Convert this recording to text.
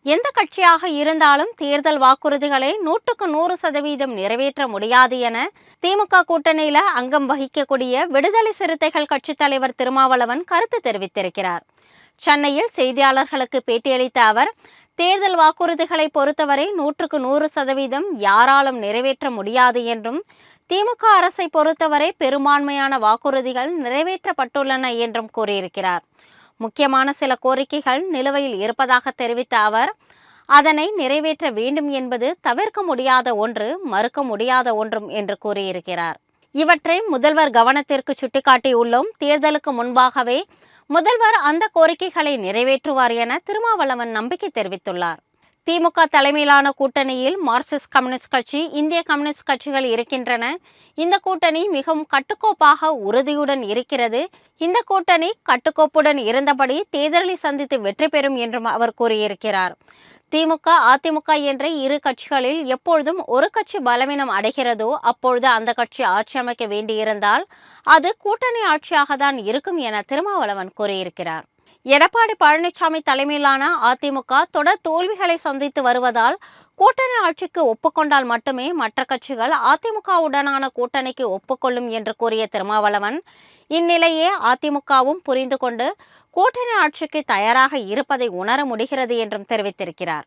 எந்த கட்சியாக இருந்தாலும் தேர்தல் வாக்குறுதிகளை 100% நிறைவேற்ற முடியாது என திமுக கூட்டணியில அங்கம் வகிக்கக்கூடிய விடுதலை சிறுத்தைகள் கட்சித் தலைவர் திருமாவளவன் கருத்து தெரிவித்திருக்கிறார். சென்னையில் செய்தியாளர்களுக்கு பேட்டியளித்த அவர், தேர்தல் வாக்குறுதிகளை பொறுத்தவரை 100% யாராலும் நிறைவேற்ற முடியாது என்றும், திமுக அரசை பொறுத்தவரை பெரும்பான்மையான வாக்குறுதிகள் நிறைவேற்றப்பட்டுள்ளன என்றும் கூறியிருக்கிறார். முக்கியமான சில கோரிக்கைகள் நிலுவையில் இருப்பதாக தெரிவித்த அவர், அதனை நிறைவேற்ற வேண்டும் என்பது தவிர்க்க முடியாத ஒன்று, மறுக்க முடியாத ஒன்றும் என்று கூறியிருக்கிறார். இவற்றை முதல்வர் கவனத்திற்கு சுட்டிக்காட்டியுள்ளோம். தேர்தலுக்கு முன்பாகவே முதல்வர் அந்த கோரிக்கைகளை நிறைவேற்றுவார் என திருமாவளவன் நம்பிக்கை தெரிவித்துள்ளார். திமுக தலைமையிலான கூட்டணியில் மார்க்சிஸ்ட் கம்யூனிஸ்ட் கட்சி, இந்திய கம்யூனிஸ்ட் கட்சிகள் இருக்கின்றன. இந்த கூட்டணி மிகவும் கட்டுக்கோப்பாக உறுதியுடன் இருக்கிறது. இந்த கூட்டணி கட்டுக்கோப்புடன் இருந்தபடி தேர்தலை சந்தித்து வெற்றி பெறும் என்றும் அவர் கூறியிருக்கிறார். திமுக, அதிமுக என்ற இரு கட்சிகளில் எப்பொழுதும் ஒரு கட்சி பலவீனம் அடைகிறதோ அப்பொழுது அந்த கட்சி ஆட்சி அமைக்க வேண்டியிருந்தால் அது கூட்டணி ஆட்சியாக தான் இருக்கும் என திருமாவளவன் கூறியிருக்கிறார். எடப்பாடி பழனிசாமி தலைமையிலான அதிமுக தொடர் தோல்விகளை சந்தித்து வருவதால் கூட்டணி ஆட்சிக்கு ஒப்புக்கொண்டால் மட்டுமே மற்ற கட்சிகள் அதிமுகவுடனான கூட்டணிக்கு ஒப்புக்கொள்ளும் என்று கூறிய திருமாவளவன், இந்நிலையே அதிமுகவும் புரிந்து கொண்டு கூட்டணி ஆட்சிக்கு தயாராக இருப்பதை உணர முடிகிறது என்றும் தெரிவித்திருக்கிறார்.